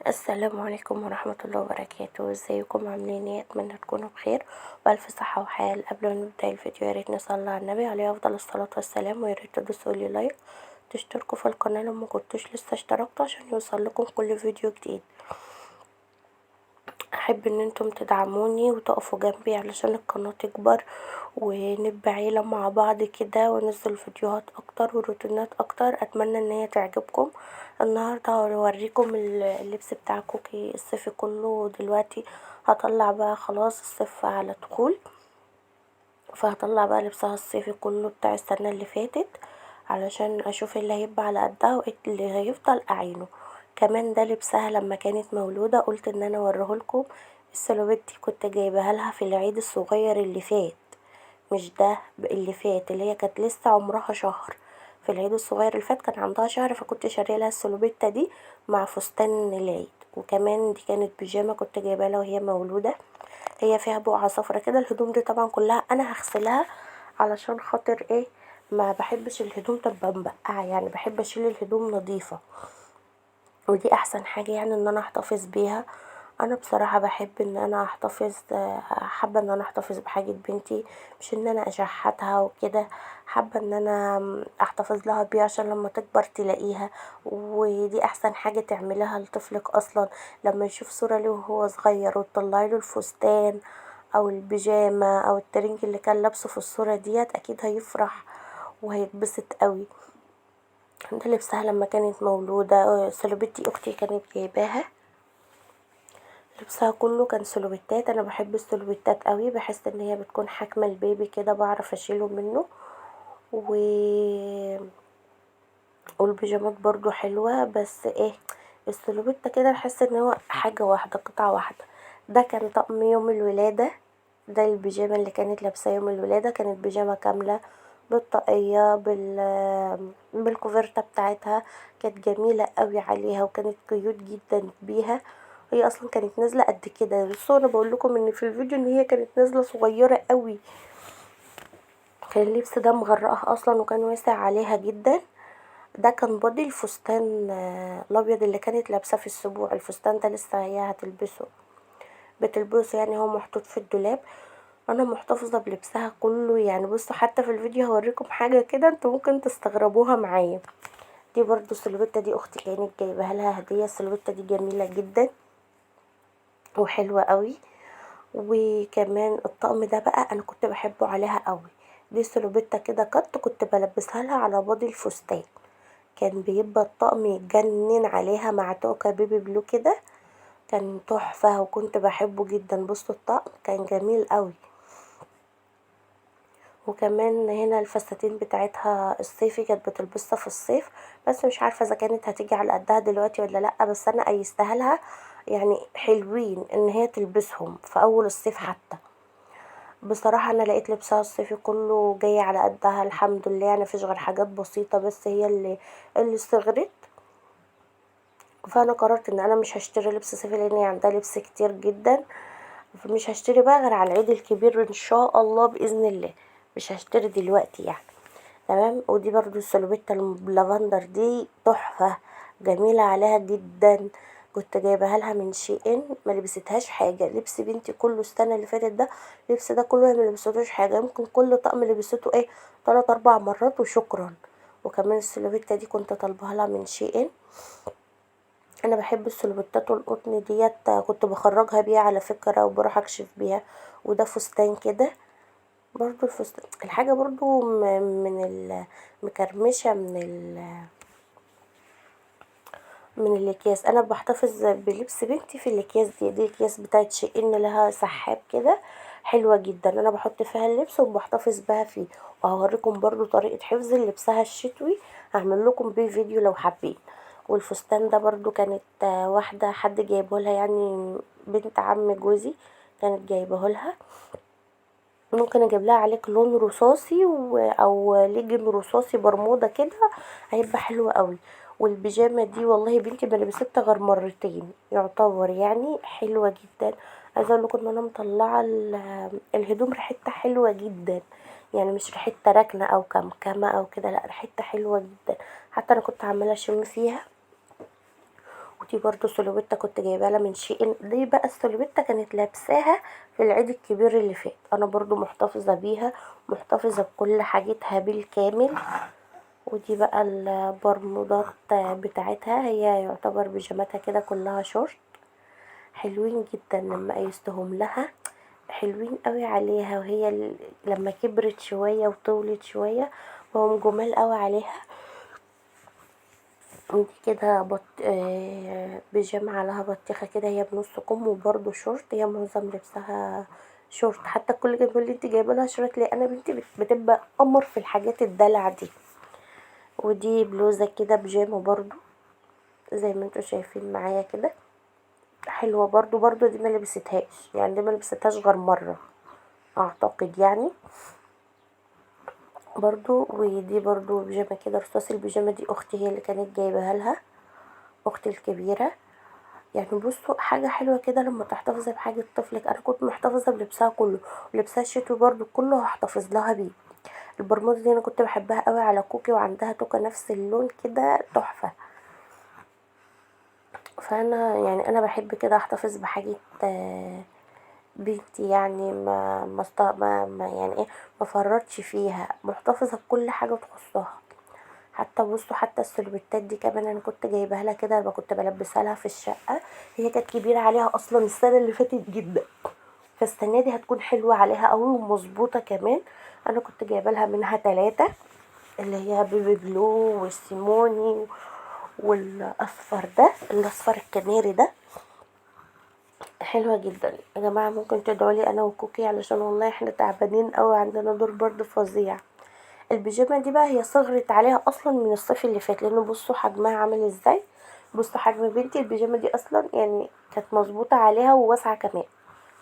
السلام عليكم ورحمة الله وبركاته. ازيكم عاملين ايه؟ اتمنى تكونوا بخير وبألف صحة وحال. قبل ما نبدأ الفيديو ياريت نصلي على النبي عليه افضل الصلاة والسلام، وياريت تدوسولي لايك تشتركوا في القناة لو مكنتوش لسه اشتركتوا عشان يوصلكم كل فيديو جديد. احب ان انتم تدعموني وتقفوا جنبي علشان القناة تكبر ونبقى عيلة مع بعض كده وننزل فيديوهات اكتر وروتينات اكتر. اتمنى ان هي تعجبكم. النهاردة هوريكم اللبس بتاع كوكي الصيفي كله. دلوقتي هطلع بقى خلاص الصيف على دخول، فهطلع بقى لبسها الصيفي كله بتاع السنة اللي فاتت علشان اشوف اللي هيبقى على قدها وايه اللي هيفضل اعينه. كمان ده لبسها لما كانت مولودة، قلت ان انا اوريهولكم. السلوبيت دي كنت جايبها لها في العيد الصغير اللي فات، مش ده اللي فات، اللي هي كانت لسه عمرها شهر. في العيد الصغير اللي فات كان عندها شهر، فكنت شاريه لها السلوبيتا دي مع فستان العيد. وكمان دي كانت بيجامه كنت جايباها لها وهي مولوده، هي فيها بقعة صفرا كده. الهدوم دي طبعا كلها انا هغسلها علشان خاطر ايه، ما بحبش الهدوم تبقى مبقعه، يعني بحب اشيل الهدوم نظيفه، ودي احسن حاجة يعني ان انا احتفظ بيها. انا بصراحة بحب ان انا احتفظ، حابة ان انا احتفظ بحاجة بنتي، مش ان انا اشحتها وكده. حابة ان انا احتفظ لها بيها عشان لما تكبر تلاقيها. ودي احسن حاجة تعملها لطفلك اصلا، لما يشوف صورة له وهو صغير وتطلعي له الفستان او البيجامة او الترنج اللي كان لابسه في الصورة ديت، اكيد هيفرح وهيتبسط قوي. ده لبسها لما كانت مولودة. سلوبتي اختي كانت جايباها، لبسها كله كان سلوبتات. انا بحب السلوبتات قوي، بحس ان هي بتكون حاكمه البيبي كده، بعرف اشيله منه. و... والبيجامات برضو حلوه، بس ايه، السلوبيتا كده بحس ان هو حاجه واحده، قطعه واحده. ده كان طقم يوم الولاده، ده البيجامه اللي كانت لابساه يوم الولاده، كانت بيجامه كامله بالطاقية بالكوفرتة بتاعتها. كانت جميلة قوي عليها وكانت كيوت جدا بيها. هي اصلا كانت نازلة قد كده، بس انا بقول لكم ان في الفيديو ان هي كانت نازلة صغيرة قوي. كان اللبس ده مغرقها اصلا وكان واسع عليها جدا. ده كان بادي الفستان الابيض اللي كانت لابساه في السبوع. الفستان ده لسه هي بتلبسه، يعني هو محطوط في الدولاب. انا محتفظة بلبسها كله، يعني بصوا حتى في الفيديو هوريكم حاجة كده انتوا ممكن تستغربوها معايا. دي برضو السلوبيتا دي اختي كانت جايبها لها هدية. السلوبيتا دي جميلة جدا وحلوة قوي. وكمان الطقم ده بقى انا كنت بحبه عليها قوي. دي سلوبيتا كده كنت بلبسها لها على بادي الفستان، كان بيبقى الطقم يتجنن عليها مع توكة بيبي بلو كده، كان تحفة وكنت بحبه جدا. بصوا الطقم كان جميل قوي. وكمان هنا الفساتين بتاعتها الصيفي كانت بتلبسها في الصيف، بس مش عارفة اذا كانت هتيجي على قدها دلوقتي ولا لا، بس انا ايستها لها، يعني حلوين ان هي تلبسهم في اول الصيف حتى. بصراحة انا لقيت لبسها الصيفي كله جاي على قدها الحمد لله، يعني مفيش غير حاجات بسيطة بس هي اللي صغرت. فانا قررت ان انا مش هشتري لبس صيفي لان هي عندها لبس كتير جدا، مش هشتري بقى غير على العيد الكبير ان شاء الله باذن الله، مش هشتري دلوقتي يعني. تمام. ودي برضو السلوبيتا اللافندر دي تحفة، جميلة عليها جدا. كنت جايبها لها من شي ان، ما لبستهاش حاجة. لبس بنتي كله السنة اللي فاتت ده، اللبس ده كله هي ما لبستوش حاجة، يمكن كل طقم لبسته ايه 3 4 مرات وشكرا. وكمان السلوبيتا دي كنت طالبها لها من شي ان. انا بحب السلوبيتات والقطن ديت، كنت بخرجها بيها على فكرة وبروح اكشف بيها. وده فستان كده برضو، الفستان الحاجة برضو مكرمشة من الاكياس. انا بحتفظ بلبس بنتي في الاكياس دي الاكياس بتاعت شيء ان لها سحاب كده حلوة جدا، انا بحط فيها اللبس وبحتفظ بها فيه. وهوريكم برضو طريقة حفظ لبسها الشتوي، هعمل لكم بيه فيديو لو حابين. والفستان ده برضو كانت واحدة حد جايبه لها، يعني بنت عم جوزي كانت جايبه لها. ممكن اجيب لها عليك لون رصاصي او ليجن رصاصي برمودا كده، هيبقى حلو قوي. والبيجامه دي والله بنتي ما لبستها غير مرتين يعتبر، يعني حلوه جدا. عايزه اقول لكم ان انا مطلعه الهدوم ريحتها حلوه جدا، يعني مش ريحتها راكنه او كمكمه او كده، لا ريحتها حلوه جدا. حتى انا كنت عماله اشم فيها ودي برضو سلوبيتا كنت جايباها لها من شيء. دي بقى السلوبيتا كانت لابساها في العيد الكبير اللي فات، انا برضو محتفظة بيها، محتفظة بكل حاجتها بالكامل. ودي بقى البرمودات بتاعتها، هي يعتبر بيجاماتها كده كلها شورت، حلوين جدا لما قيستهم لها، حلوين قوي عليها. وهي لما كبرت شوية وطولت شوية وهم جمال قوي عليها. ودي كده بيجامة عليها بطيخة كده، هي بنص كم وبرضه شورت، هي معظم لبسها شورت. حتى الكل كان بيقول لي انت جايبه لها شورت ليه، انا بنتي بتبقى قمر في الحاجات الدلع دي. ودي بلوزة كده بيجامة برضه زي ما انتوا شايفين معايا كده، حلوة برضو دي ما لبستهاش، يعني دي ما لبستهاش غير مرة اعتقد يعني برضو. ودي برضو بيجامة كده رصاص، البيجامة دي اختي هي اللي كانت جايبها لها، اختي الكبيرة. يعني بصوا حاجة حلوة كده لما تحتفظي بحاجة طفلك، انا كنت محتفظة بلبسها كله، ولبسها الشتوي برضو كله هحتفظ لها بيه. البرمودا دي انا كنت بحبها قوي على كوكي، وعندها توكة نفس اللون كده تحفة. فانا يعني انا بحب كده احتفظ بحاجة بنتي، يعني ما يعني ايه، ما فرطش فيها، محتفظة بكل حاجة تخصها. حتى بصوا حتى السلوبيتات دي كمان انا كنت جايباها لها كده، كنت بلبسها لها في الشقة، هي كانت كبيرة عليها اصلا السنة اللي فاتت جدا، فالسنة دي هتكون حلوة عليها قوي ومظبوطة كمان. انا كنت جايبه لها منها 3، اللي هي بيبي بلو والسيموني والاصفر ده، الاصفر الكناري ده، حلوة جدا يا جماعة. ممكن تدعولي انا وكوكي علشان والله احنا تعبانين قوي، عندنا دور برد فظيع. البيجامة دي بقى هي صغرت عليها اصلا من الصيف اللي فات، لان بصوا حجمها عامل ازاي، بصوا حجم بنتي البيجامة دي اصلا يعني كانت مظبوطة عليها وواسعة كمان،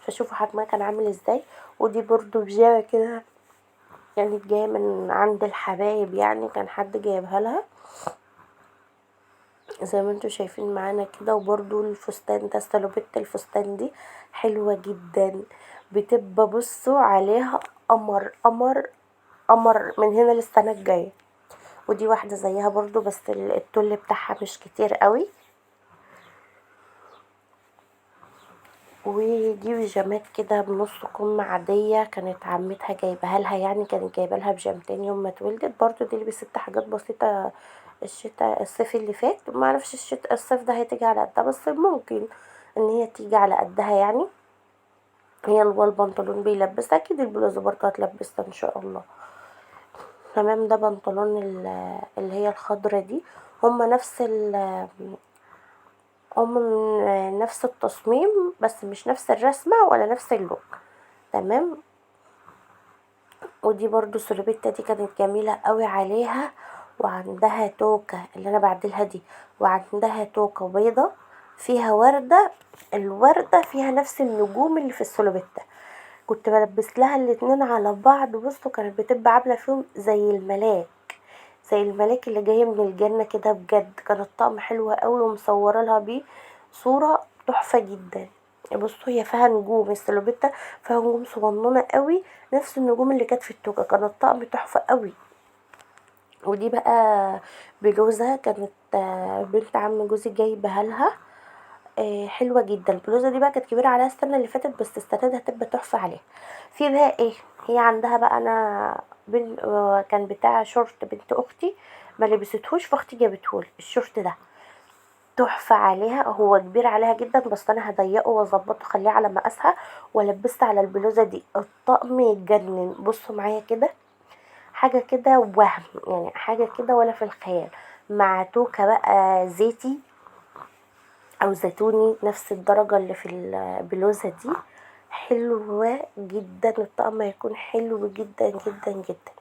فشوفوا حجمها كان عامل ازاي. ودي برضو بيجامة كده يعني جاية من عند الحبايب، يعني كان حد جايبها لها زي ما انتوا شايفين معانا كده. وبرضو الفستان ده سلوبيت، الفستان دي حلوة جدا، بتبقى بصوا عليها قمر قمر قمر من هنا للسنة الجاية. ودي واحدة زيها برضو بس التل بتاعها مش كتير قوي. ودي بيجامات كده بنص كم عادية، كانت عمتها جايبها لها، يعني كانت جايبه لها بيجامتين يوم ما اتولدت، برضو دي لبست حاجات بسيطة الصيف اللي فات، ما اعرفش الصيف ده هتيجي على قدها، بس ممكن ان هي تيجي على قدها يعني. هي البنطلون بيلبسها اكيد، البلوزة برضه هتلبسها ان شاء الله. تمام. ده بنطلون اللي هي الخضرة دي، هما نفس هما من نفس التصميم بس مش نفس الرسمة ولا نفس اللون. تمام. ودي برضو سلوبيتا دي كانت جميلة قوي عليها، وعندها توكة اللي انا بعدلها دي، وعندها توكة بيضة فيها وردة، الوردة فيها نفس النجوم اللي في السلوبيتا. كنت بلبس لها الاتنين على بعض، بصوا كانت بتبقى عاملة فيهم زي الملاك، زي الملاك اللي جاية من الجنة كده بجد. كان الطقم حلو قوي، ومصورة لها بيه صورة تحفة جدا. بصوا هي فيها نجوم، السلوبيتا فيها نجوم صغننة قوي نفس النجوم اللي كانت في التوكة، كان الطقم تحفة قوي. ودي بقى بلوزة كانت بنت عم جوزي جايبها لها، حلوة جدا. البلوزة دي بقى كانت كبيرة عليها السنة اللي فاتت، بس السنة دي هتبقى تحفة عليها. في بقى ايه، هي عندها بقى انا كان بتاع شورت بنت اختي ما لبستهوش، فاختي جابتهولي الشورت ده تحفة عليها، هو كبير عليها جدا بس انا هضيقه واظبطه اخليه على مقاسها، ولبست على البلوزة دي الطقم يتجنن. بصوا معايا كده حاجة كده وهم، يعني حاجة كده ولا في الخيال، مع توكة بقى زيتي او زيتوني نفس الدرجة اللي في البلوزة دي، حلوة جدا. الطقم هيكون حلو جدا جدا جدا.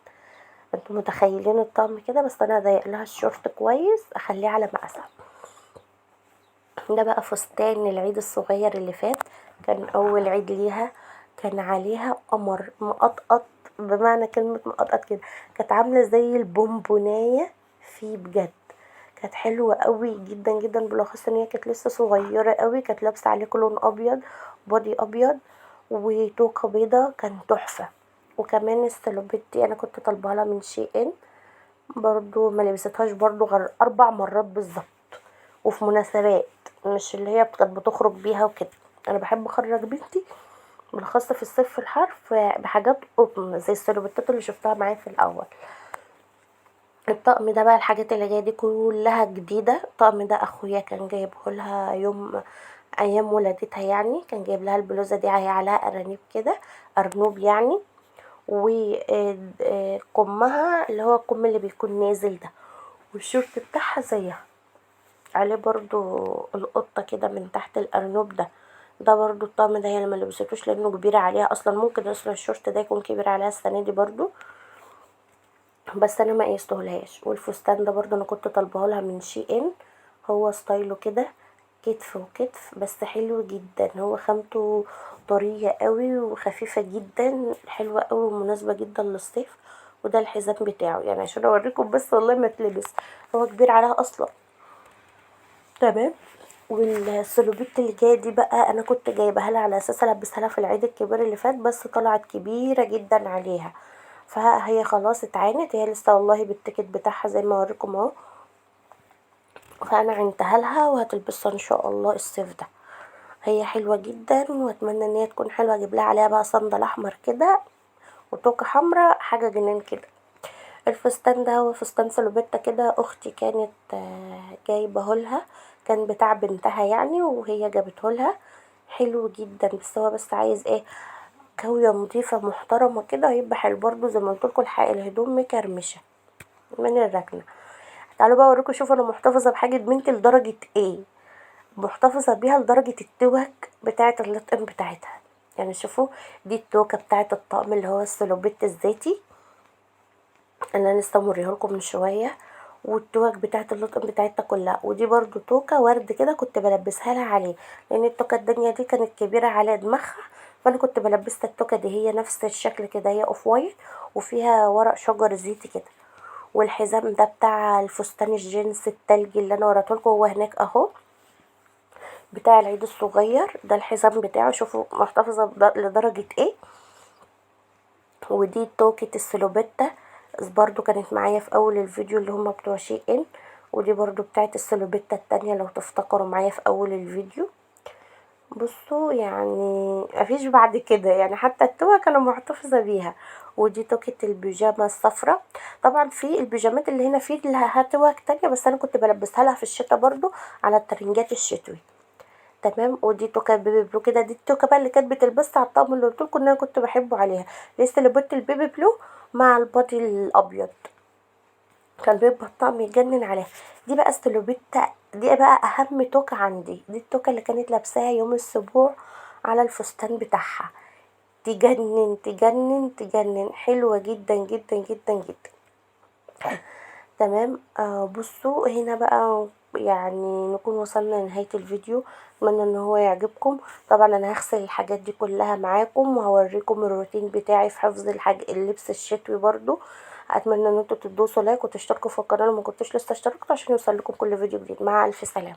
انتوا متخيلين الطقم كده، بس انا هضيق لها الشورت كويس اخليه على مقاسها. ده بقى فستان العيد الصغير اللي فات، كان اول عيد ليها، كان عليها قمر مقطقط بمعنى كلمة مقطقط كده، كانت عاملة زي البونبوناية فيه بجد، كانت حلوة قوي جدا جدا، بالاخص ان هي كانت لسه صغيرة قوي، كانت لابسة عليه لون ابيض، بودي ابيض وتوكة بيضة، كان تحفة. وكمان السلوبيت دي انا كنت طالباها لها من شي ان، برضو ما لبستهاش برضو غير 4 مرات بالظبط، وفي مناسبات، مش اللي هي كانت بتخرج بيها وكده. انا بحب اخرج بنتي بالاخص في الصيف في الحر بحاجات قطن زي السلوبيتات اللي شفتها معايا في الاول. الطقم ده بقى الحاجات اللي جايه دي كلها جديده. الطقم ده اخويا كان جايبه لها يوم ايام ولادتها، يعني كان جايب لها البلوزه دي عليها ارانيب كده، ارنوب يعني، وكمها اللي هو الكم اللي بيكون نازل ده، والشورت بتاعها زيها عليه برضو القطة كده من تحت الأرنوب ده برضو الطقم ده هي اللي ملبستوش لأنه كبير عليها أصلا. ممكن أصلا الشورت ده يكون كبير عليها السنة دي برضو، بس أنا ما قيستهولهاش. والفستان ده برضو أنا كنت طالباهولها من SHEIN. هو ستايله كده كتف وكتف، بس حلو جدا. هو خامته طرية قوي وخفيفة جدا، حلوة قوي ومناسبة جدا للصيف. وده الحزام بتاعه يعني عشان اوريكم بس، والله ما تلبس، هو كبير عليها اصلا. تمام. والسلوبيت اللي جايه دي بقى انا كنت جايبها لها على اساس البسها لها في العيد الكبير اللي فات، بس طلعت كبيره جدا عليها، فهي خلاص اتعانت. هي لسه والله بالتيكت بتاعها زي ما اوريكم اهو، فانا عينتها لها وهتلبسها ان شاء الله الصيف ده. هي حلوه جدا واتمنى ان هي تكون حلوه. اجيب لها عليها بقى صندل احمر كده وتوكه حمراء، حاجه جنان كده. الفستان ده هو فستان سلوبيتا كده، اختي كانت جايبهولها، كان بتاع بنتها يعني وهي جابتهولها. حلو جدا، بس هو بس عايز ايه، كوية نضيفة محترمة كده، هيبقى حلو برضو زي ما قلتلكوا. الهدوم مكرمشة من الركنة. تعالوا بقى اوريكم. شوفوا انا محتفظة بحاجة بنتي لدرجة ايه، محتفظة بيها لدرجة التوك بتاعة اللطقم بتاعتها. يعني شوفوا، دي التوكة بتاعة الطقم اللي هو السلوبيت الزيتي اللي انا لسه موريهالكم من شويه، والتوك بتاعه اللطقم بتاعتها كلها. ودي برضو توكه ورد كده كنت بلبسها لها عليه، لان التوكه الدنيا دي كانت كبيره على دماغها، فانا كنت بلبسها التوكه دي. هي نفس الشكل كده، هي اوف وايت وفيها ورق شجر زيتي كده. والحزام ده بتاع الفستان الجينز التلجي اللي انا وريتهولكم، هو هناك اهو، بتاع العيد الصغير ده الحزام بتاعه. شوفوا محتفظه لدرجه ايه. ودي توكة السلوبيتا برضو كانت معايا في اول الفيديو اللي هما بتوع SHEIN. ودي برضو بتاعت السلوبيتا التانية لو تفتكروا معايا في اول الفيديو. بصوا يعني مفيش بعد كده، يعني حتى التوك انا محتفظة بيها. ودي توكة البيجامة الصفراء. طبعا في البيجامات اللي هنا في لها توك تانية، بس انا كنت بلبسها لها في الشتا برضو على الترنجات الشتوي. تمام. ودي توكة بيبي بلو كده، دي التوكة بقى اللي كانت بتلبسها على الطقم اللي قلتلكوا ان انا كنت بحبه عليها. لسه لبست البيبي بلو مع البادي الابيض، كان بيبقى الطقم يتجنن عليها. دي بقى السلوبيتا، دي بقى اهم توكة عندي. دي التوكة اللي كانت لابساها يوم السبوع على الفستان بتاعها، تجنن تجنن تجنن، حلوة جدا جدا جدا جدا. تمام. بصوا هنا بقى يعني نكون وصلنا لنهاية الفيديو. اتمنى ان هو يعجبكم. طبعا انا هغسل الحاجات دي كلها معاكم وهوريكم الروتين بتاعي في حفظ اللبس الشتوي برضو. اتمنى ان انتوا تدوسوا لايك وتشتركوا في القناه لو ما كنتوش لسه اشتركتوا عشان يوصل لكم كل فيديو جديد. مع الف سلامه.